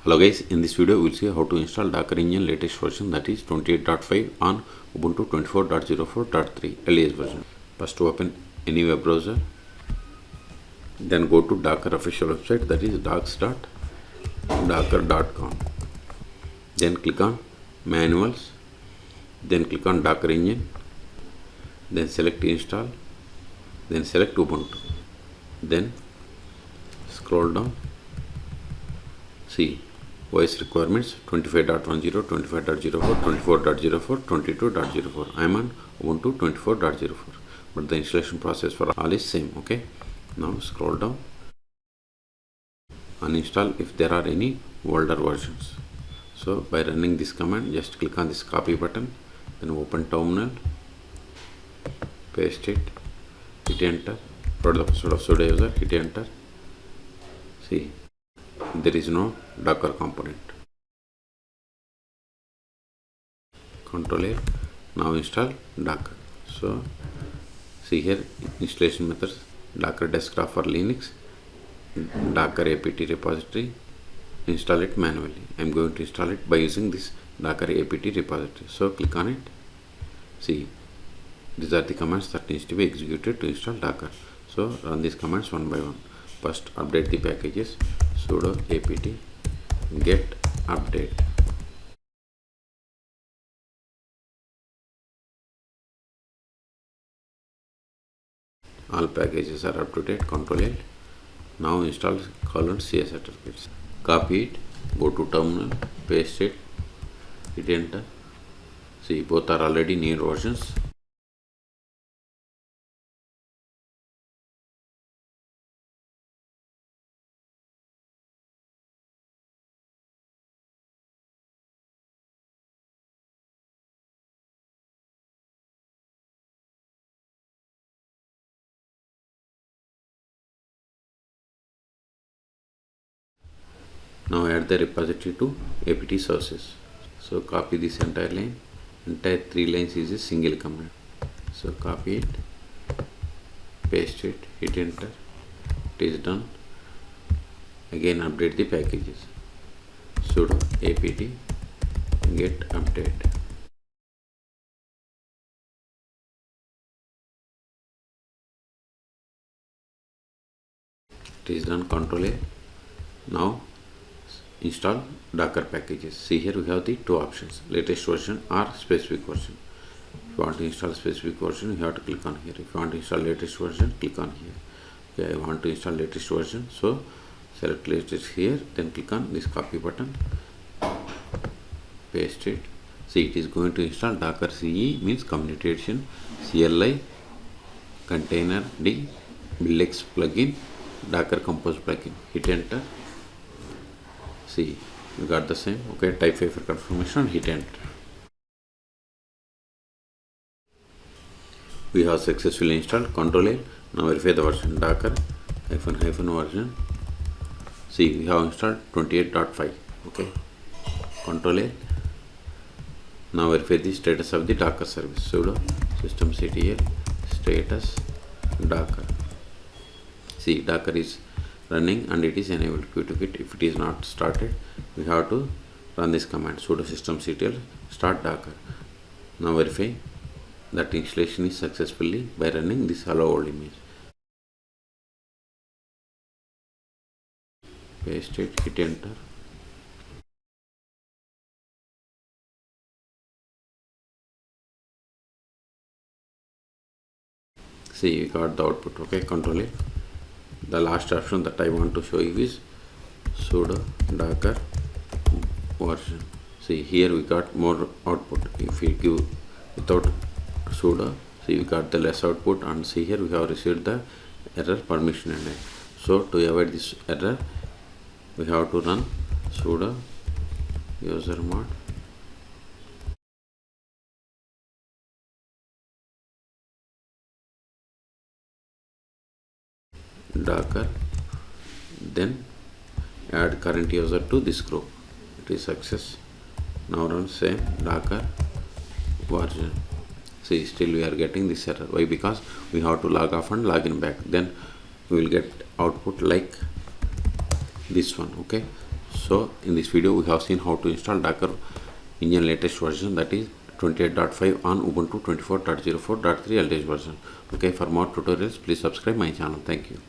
Hello guys, in this video we will see how to install Docker Engine latest version, that is 28.5 on Ubuntu 24.04.3 LTS version. First open any web browser, then go to Docker official website, that is docs.docker.com. Then click on manuals, then click on Docker Engine, then select install, then select Ubuntu, then scroll down. See OS requirements 25.10, 25.04, 24.04, 22.04. I am on Ubuntu 24.04, but the installation process for all is same. Okay, now scroll down, uninstall if there are any older versions. So by running this command, just click on this copy button, then open terminal, paste it, hit enter. For the password of sudo user, hit enter. See, there is no Docker component. Control A. Now install Docker. So see here installation methods: Docker desktop for Linux, Docker apt repository. Install it manually. I am going to install it by using this Docker apt repository. So click on it. See, these are the commands that needs to be executed to install Docker. So run these commands one by one. First, update the packages. Sudo apt get update. All packages are up to date. Control L. Now install :C certificates. Copy it, go to terminal, paste it, hit enter. See, both are already near versions. Now add the repository to apt sources. So copy this entire line. Entire 3 lines is a single command. So copy it, paste it, hit enter. It is done. Again update the packages. Sudo apt get update. It is done. Control A. Now install Docker packages. See, here we have the two options: latest version or specific version. If you want to install specific version, you have to click on here. If you want to install latest version, click on here. Okay, I want to install latest version, so select latest here, then click on this copy button, paste it. See, it is going to install Docker CE, means community edition, CLI, container D, buildx plugin, Docker compose plugin. Hit enter. See, we got the same. Okay, type 5 for confirmation, hit enter. We have successfully installed. Control A. Now verify the version. Docker ---- version. See, we have installed 28.5. Okay, Control A. Now verify the status of the Docker service. Sudo systemctl status Docker. See, Docker is running and it is enabled. Qt. If it is not started, we have to run this command: sudo systemctl start Docker. Now verify that installation is successfully by running this hello world image. Paste it, hit enter. See, we got the output. Okay, Control A. The last option that I want to show you is sudo docker version. See, here we got more output. If we give without sudo, see, we got the less output, and see here we have received the error permission ended. So to avoid this error, we have to run sudo usermod docker, then add current user to this group. It is success. Now run same docker version. See, still we are getting this error. Why? Because we have to log off and log in back. Then we will get output like this one. Okay, So in this video we have seen how to install Docker Engine latest version, that is 28.5 on Ubuntu 24.04.3 LTS version. Okay, for more tutorials please subscribe my channel. Thank you.